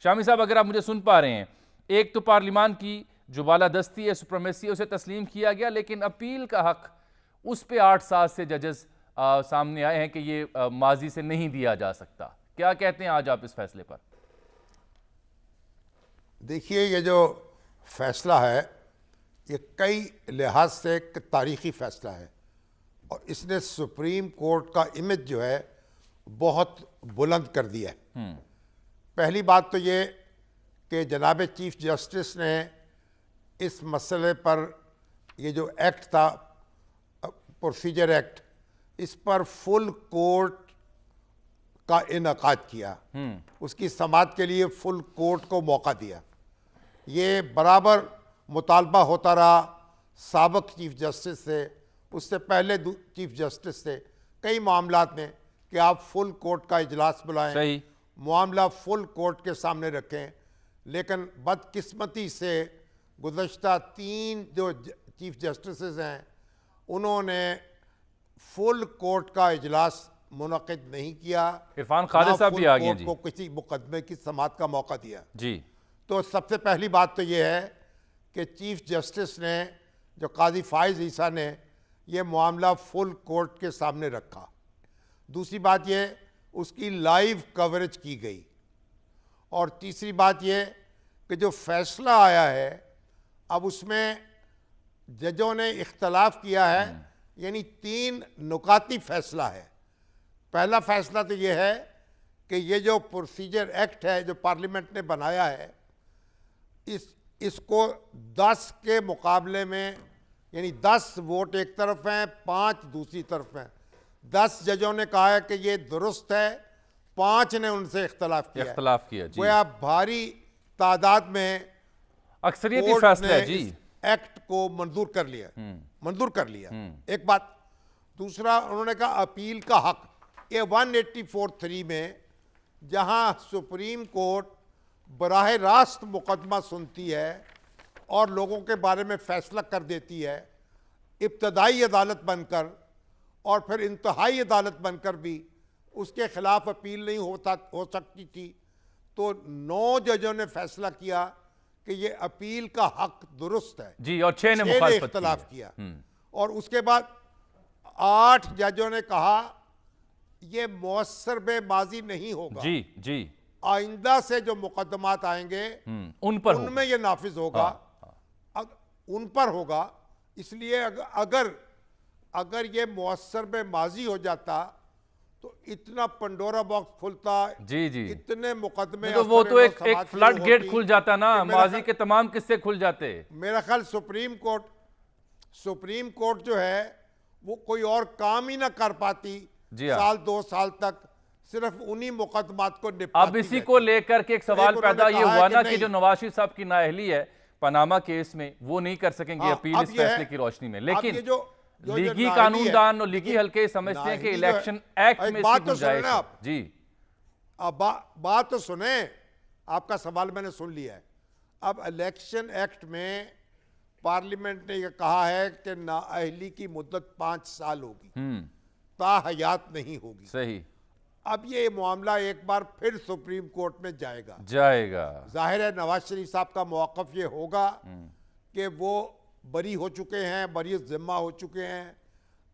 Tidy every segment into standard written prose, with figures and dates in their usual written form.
शामी साहब, अगर आप मुझे सुन पा रहे हैं, एक तो पार्लिमान की जो बालादस्ती है, सुप्रीमेसी है, उसे तस्लीम किया गया, लेकिन अपील का हक उस पे 8 साल से जजेस सामने आए हैं कि ये माजी से नहीं दिया जा सकता। क्या कहते हैं आज आप इस फैसले पर? देखिए, ये जो फैसला है ये कई लिहाज से एक तारीखी फैसला है और इसने सुप्रीम कोर्ट का इमेज जो है बहुत बुलंद कर दिया है। पहली बात तो ये कि जनाब चीफ जस्टिस ने इस मसले पर, ये जो एक्ट था प्रोसीजर एक्ट, इस पर फुल कोर्ट का इनकाद किया, उसकी समाअत के लिए फुल कोर्ट को मौका दिया। ये बराबर मुतालबा होता रहा साबिक चीफ जस्टिस से, उससे पहले चीफ जस्टिस से कई मामलात में कि आप फुल कोर्ट का इजलास बुलाएं, मामला फुल कोर्ट के सामने रखें। लेकिन बदकिस्मती से गुज़श्ता 3 जो चीफ जस्टिस हैं उन्होंने फुल कोर्ट का इजलास मुनक़िद नहीं किया। इरफान खालिद साहब भी आ गए जी, को किसी मुकदमे की समाअत का मौका दिया जी। तो सबसे पहली बात तो ये है कि चीफ जस्टिस ने, जो काजी फाइज ईसा ने, ये मामला फुल कोर्ट के सामने रखा। दूसरी बात ये, उसकी लाइव कवरेज की गई। और तीसरी बात ये कि जो फैसला आया है अब उसमें जजों ने इख्तलाफ किया है, यानी 3 नुकाती फैसला है। पहला फैसला तो ये है कि ये जो प्रोसीजर एक्ट है जो पार्लियामेंट ने बनाया है, इसको 10 के मुकाबले में, यानी 10 वोट एक तरफ हैं, 5 दूसरी तरफ हैं। 10 जजों ने कहा है कि ये दुरुस्त है, 5 ने उनसे इख्तलाफ किया जी। गोया भारी तादाद में अक्सरियती फैसला है जी, एक्ट को मंजूर कर लिया। एक बात। दूसरा, उन्होंने कहा अपील का हक। ये 184(3) में जहां सुप्रीम कोर्ट बराह रास्त मुकदमा सुनती है और लोगों के बारे में फैसला कर देती है, इब्तदाई अदालत बनकर और फिर इंतहाई अदालत बनकर भी उसके खिलाफ अपील नहीं हो सकती थी, तो 9 जजों ने फैसला किया कि ये अपील का हक दुरुस्त है जी, और 6 ने इख्तलाफ किया। और उसके बाद 8 जजों ने कहा ये मुअस्सर बे माजी नहीं होगा जी जी, आइंदा से जो मुकदमात आएंगे उनमें ये नाफिज होगा। उन पर होगा। इसलिए अगर ये मुअस्सर बे माजी हो जाता तो इतना पंडोरा बॉक्स खुलता जी, इतने मुकदमे, तो वो तो एक फ्लड गेट खुल जाता ना, माजी के तमाम किस्से खुल जाते। मेरा ख्याल सुप्रीम कोर्ट जो है वो कोई और काम ही ना कर पाती साल 2 साल तक, सिर्फ उन्हीं मुकदमात को निपटाती। अब इसी को लेकर के एक सवाल पैदा ये हुआ ना कि जो नवाज शरीफ साहब की नाअहली है पनामा केस में, वो नहीं कर सकेंगे अपील इस फैसले की रोशनी में। लेकिन लीगी कानूनदान और लीगी हल्के समझते हैं कि इलेक्शन एक्ट में इसकी गुंजाइश है जी। अब बात तो सुने, आपका सवाल मैंने सुन लिया है। अब इलेक्शन एक्ट में पार्लियामेंट ने यह कहा है कि नाअहली की मुद्दत 5 साल होगी, ताहयात नहीं होगी। सही। अब ये मामला एक बार फिर सुप्रीम कोर्ट में जाएगा। जाहिर है नवाज शरीफ साहब का मौक़िफ़ ये होगा कि वो बरी हो चुके हैं, बरी ज़िम्मा हो चुके हैं,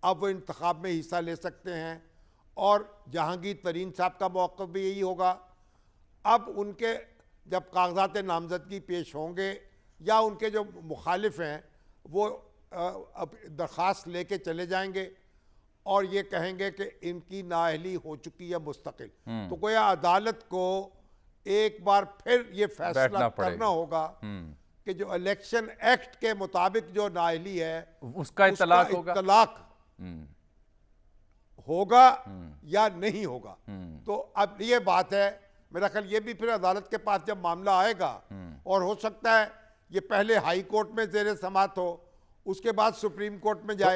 अब वो इंतखाब में हिस्सा ले सकते हैं। और जहांगीर तरीन साहब का मौक़िफ़ भी यही होगा। अब उनके जब कागजात नामजदगी पेश होंगे या उनके जो मुखालिफ हैं वो अब दरख्वास्त लेके चले जाएंगे और ये कहेंगे कि इनकी नाअहली हो चुकी है मुस्तकिल, तो गोया अदालत को एक बार फिर ये फैसला करना होगा कि जो इलेक्शन एक्ट के मुताबिक जो नाअहली है उसका इतलाक होगा या नहीं होगा। तो अब ये बात है, मेरा ख्याल ये भी फिर अदालत के पास जब मामला आएगा, और हो सकता है ये पहले हाई कोर्ट में ज़ेर समाअत हो, उसके बाद सुप्रीम कोर्ट में जाए।